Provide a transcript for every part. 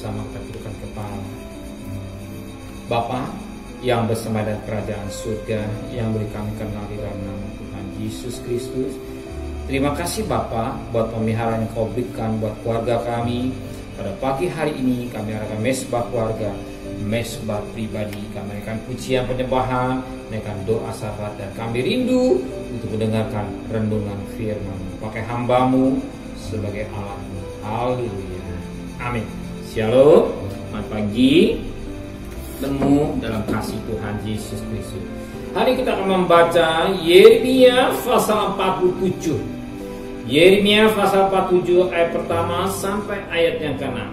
bersama kita tundukkan kepala. Bapa yang bersama dari kerajaan surga, yang beri kami kenal di dalam nama Tuhan Yesus Kristus. Terima kasih Bapa buat pemeliharaan yang Kau berikan buat keluarga kami. Pada pagi hari ini kami akan mesbah keluarga, mesbah pribadi. Kami akan pujian penyembahan, menaikkan doa syafaat, dan kami rindu untuk mendengarkan renungan firman. Pakai hamba-Mu sebagai alat-Mu. Haleluya. Amin. Shalom. Selamat pagi. Temu dalam kasih Tuhan Yesus Kristus. Hari kita akan membaca Yeremia pasal 47. Yeremia pasal 47 ayat pertama sampai ayat yang ke-6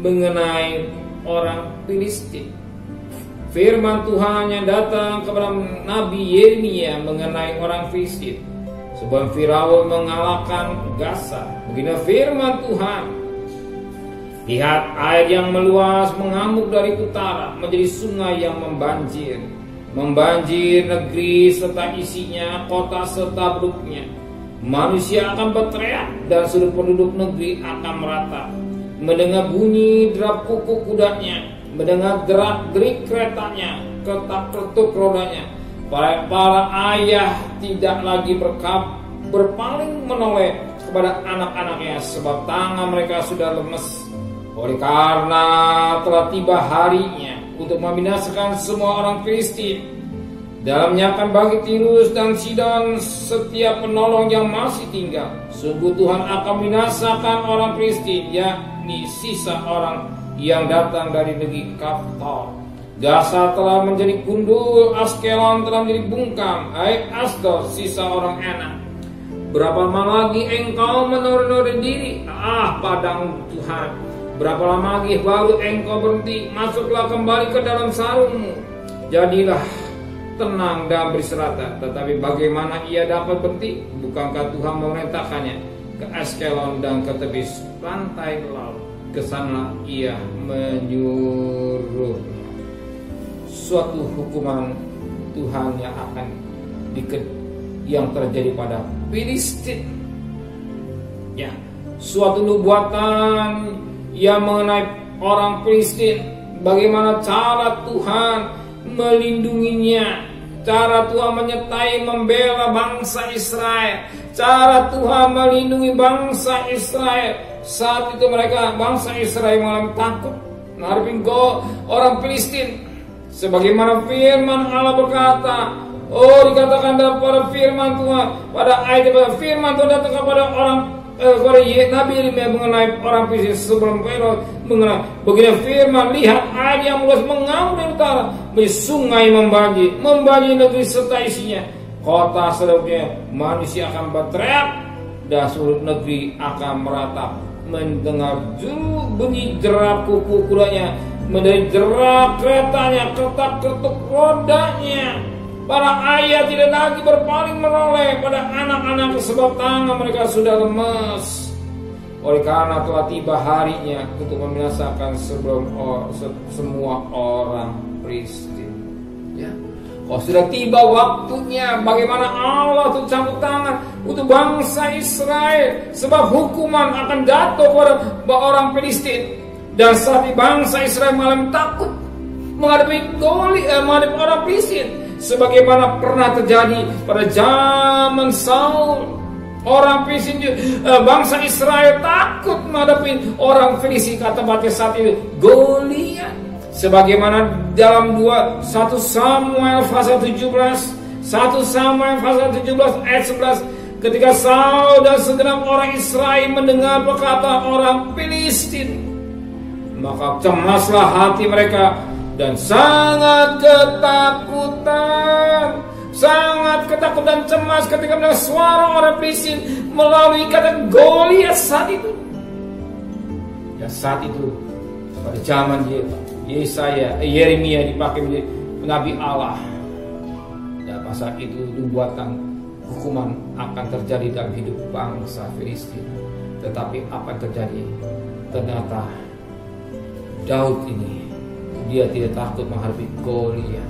mengenai orang Filistin. Firman Tuhan yang datang kepada Nabi Yeremia mengenai orang Filistin. Sebelum Firaun mengalahkan Gaza, begini firman Tuhan. Lihat, air yang meluas mengamuk dari utara menjadi sungai yang membanjir. Membanjir negeri serta isinya, kota serta penduduknya. Manusia akan berteriak dan seluruh penduduk negeri akan merata. Mendengar bunyi derap kuku kudanya, mendengar gerak-gerik keretanya, ketak-ketuk rodanya. Para ayah tidak lagi berpaling menoleh kepada anak-anaknya, sebab tangan mereka sudah lemes. Oleh karena telah tiba harinya untuk membinasakan semua orang Filistin. Dalamnya akan bagi Tirus dan Sidon setiap penolong yang masih tinggal. Sungguh Tuhan akan membinasakan orang Filistin, yakni sisa orang yang datang dari negeri Kaftor. Gaza telah menjadi gundul, Askelon telah menjadi bungkam, hai Asdod sisa orang enak. Berapa lama lagi engkau menurun diri, padang Tuhan? Berapa lama lagi baru engkau berhenti? Masuklah kembali ke dalam sarungmu. Jadilah tenang dan berserata. Tetapi bagaimana ia dapat berhenti? Bukankah Tuhan memerintahkannya ke Askelon dan ke tepi pantai laut? Kesana ia menyuruh. Suatu hukuman Tuhan yang terjadi pada Filistin. Ya, suatu nubuatan yang mengenai orang Filistin. Bagaimana cara Tuhan melindunginya, cara Tuhan menyertai membela bangsa Israel, cara Tuhan melindungi bangsa Israel. Saat itu bangsa Israel mengalami takut menghadapi orang Filistin. Sebagaimana firman Allah berkata, dikatakan dalam pada firman Tuhan, pada ayat pada firman Tuhan datang kepada kepada Nabi Yeremia mengenai orang Filistin sebelum Firaun mengenai begini firman, lihat air yang luas mengamuk dari utara, sungai membanjir negeri serta isinya, kota seluruhnya. Manusia akan berteriak dan seluruh negeri akan meratap. Mendengar bunyi derap kuku kudanya, mendengar derap keretanya, ketak-ketuk rodanya. Para ayah tidak lagi berpaling menoleh pada anak-anak, sebab tangan mereka sudah lemes. Oleh karena telah tiba harinya untuk membinasakan semua orang Filistin. Ya, sudah tiba waktunya bagaimana Allah untuk campur tangan untuk bangsa Israel, sebab hukuman akan jatuh pada orang Filistin. Dan saat ini bangsa Israel malam takut menghadapi orang Filistin. Sebagaimana pernah terjadi pada zaman Saul, orang Filistin, bangsa Israel takut menghadapi orang Filistin. Kata baca saat itu Goliat. Sebagaimana dalam 1 Samuel pasal 17 ayat 11, ketika Saul dan segenap orang Israel mendengar perkataan orang Filistin, maka cemaslah hati mereka dan sangat ketakutan cemas ketika mendengar suara orang Filistin melalui kata Goliat saat itu. Ya, saat itu pada zaman Yeremia dipakai menjadi nabi Allah. Dan saat itu nubuatan hukuman akan terjadi dalam hidup bangsa Filistin. Tetapi apa yang terjadi? Ternyata Daud ini, dia tidak takut menghadapi Goliat.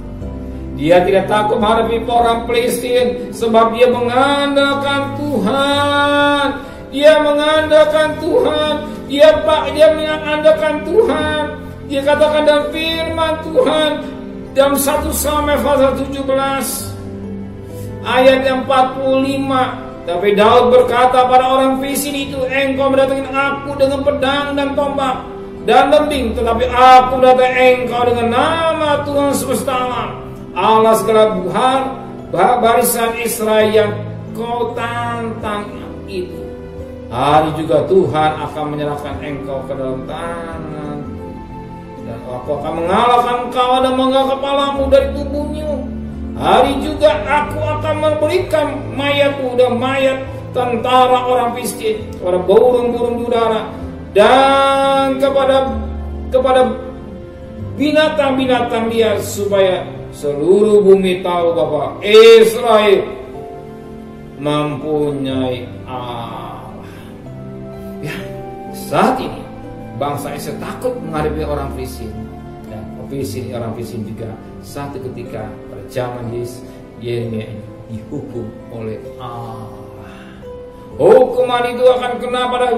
Dia tidak takut menghadapi orang Filistin, sebab dia mengandalkan Tuhan. Dia mengandalkan Tuhan. Dia mengandalkan Tuhan. Dia katakan dalam firman Tuhan dalam 1 Samuel pasal 17 ayat yang 45. Tapi Daud berkata pada orang Filistin itu, engkau mendatangi aku dengan pedang dan tombak dan lembing, tetapi aku mendatangi engkau dengan nama Tuhan semesta alam, Allah segala barisan Israel yang kau tantang itu. Hari juga Tuhan akan menyerahkan engkau ke dalam tangan, dan aku akan mengalahkan engkau dan mengangkat kepalamu dari tubuhnya. Hari juga aku akan memberikan mayatmu dan mayat tentara orang Filistin, kepada burung-burung di udara, dan kepada binatang-binatang liar, supaya seluruh bumi tahu bahwa Israel mempunyai Allah. Ya, saat ini bangsa Israel takut menghadapi orang Filistin, dan orang Filistin juga satu ketika pada zaman Yeremia ini dihukum oleh Allah. Hukuman itu akan kena pada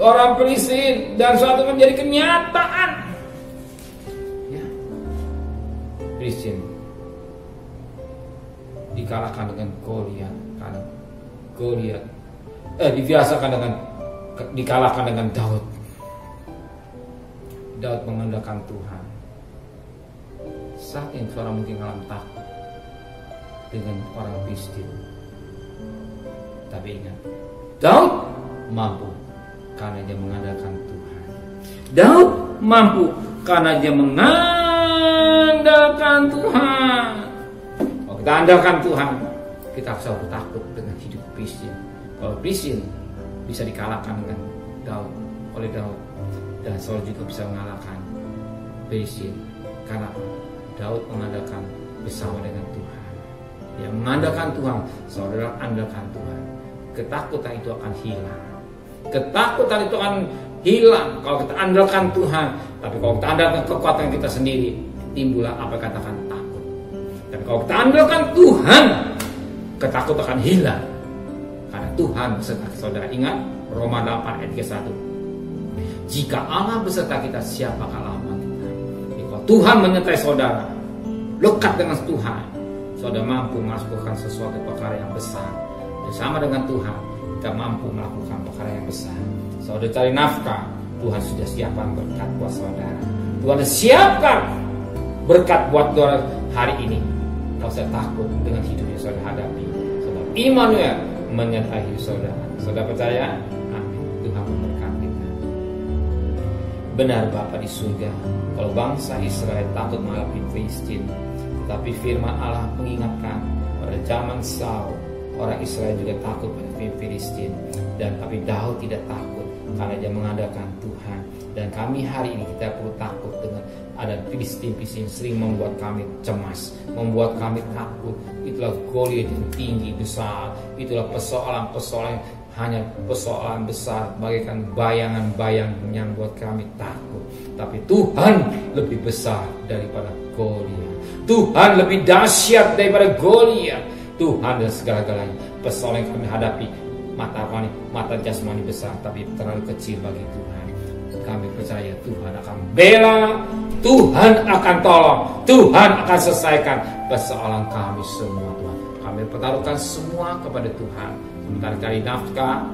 orang Filistin dan suatu menjadi kenyataan. Ya. Filistin dikalahkan dengan Goliat, karena Goliat dikalahkan dengan Daud. Daud mengandalkan Tuhan. Saat ini orang mungkin alam takut dengan orang Filistin. Tapi ingat, Daud mampu karena dia mengandalkan Tuhan. Daud mampu karena dia mengandalkan Tuhan. Kalau kita andalkan Tuhan, kita selalu takut dengan hidup Filistin. Kalau Filistin bisa dikalahkan dengan oleh Daud, dan Saul juga bisa mengalahkan Filistin. Karena Daud mengandalkan bersama dengan Tuhan. Dia mengandalkan Tuhan, saudara andalkan Tuhan. Ketakutan itu akan hilang. Ketakutan itu akan hilang kalau kita andalkan Tuhan. Tapi kalau kita andalkan kekuatan kita sendiri, timbullah apa yang katakan takut. Tapi kalau kita andalkan Tuhan, ketakutan akan hilang. Karena Tuhan beserta saudara. Ingat Roma 8 ayat 1. Jika Allah beserta kita, siapakah lawan kita? Kalau Tuhan menyertai saudara, lekat dengan Tuhan, saudara mampu melakukan sesuatu perkara yang besar. Bersama dengan Tuhan, kita mampu melakukan perkara yang besar. Saudara cari nafkah, Tuhan sudah siapkan berkat buat saudara. Tuhan sudah siapkan berkat buat saudara hari ini. Tidak usah takut dengan hidup yang saudara hadapi. Saudara Immanuel menyertai hidup saudara. Saudara percaya? Amin. Tuhan memberkati kita. Benar Bapa di surga, kalau bangsa Israel takut menghadapi Filistin, tetapi firman Allah mengingatkan pada zaman Saul, orang Israel juga takut pada Filistin, dan tapi Daud tidak takut karena dia mengandalkan Tuhan. Dan kami hari ini kita perlu takut dengan ada Filistin sering membuat kami cemas, membuat kami takut. Itulah Goliat yang tinggi besar, itulah persoalan-persoalan, hanya persoalan besar bagaikan bayangan-bayang yang buat kami takut. Tapi Tuhan lebih besar daripada Goliat. Tuhan lebih dahsyat daripada Goliat. Tuhan dan segala-galanya. Persoalan yang kami hadapi, mata jasmani besar, tapi terlalu kecil bagi Tuhan. Kami percaya Tuhan akan bela, Tuhan akan tolong, Tuhan akan selesaikan persoalan kami semua. Tuhan, kami pertaruhkan semua kepada Tuhan. Sementara cari nafkah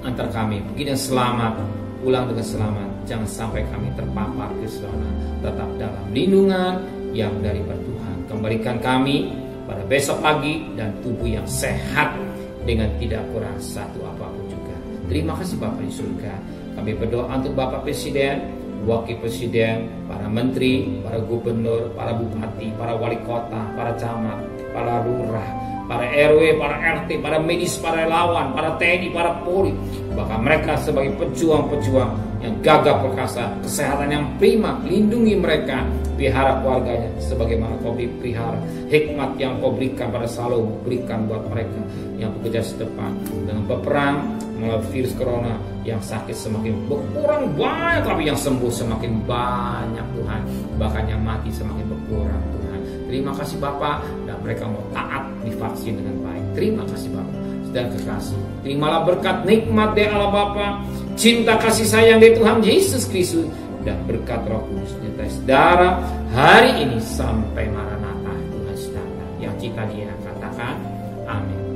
antar kami pergi dengan selamat, pulang dengan selamat. Jangan sampai kami terpapar ke sana. Tetap dalam lindungan yang daripada Tuhan. Kembalikan kami pada besok pagi dan tubuh yang sehat dengan tidak kurang satu apapun juga. Terima kasih Bapak di surga. Kami berdoa untuk Bapak Presiden, Wakil Presiden, para Menteri, para Gubernur, para Bupati, para Wali Kota, para Camat, para Lurah, para RW, para RT, para medis, para relawan, para TNI, para Polri. Bahkan mereka sebagai pejuang-pejuang yang gagah perkasa, kesehatan yang prima, lindungi mereka, pelihara keluarganya sebagaimana Kau pelihara. Hikmat yang Kau berikan pada selalu berikan buat mereka yang bekerja sedepan dengan berperang melawan virus corona. Yang sakit semakin berkurang banyak, tapi yang sembuh semakin banyak Tuhan. Bahkan yang mati semakin berkurang Tuhan. Terima kasih Bapak, dan mereka mau taat divaksin dengan baik. Terima kasih Bapak dan kekasih. Terimalah berkat nikmat dari Allah Bapa, cinta kasih sayang dari Tuhan Yesus Kristus, dan berkat Roh Kudus nyertai saudara hari ini sampai Maranatha Tuhan saudara. Yang kita dia katakan, amin.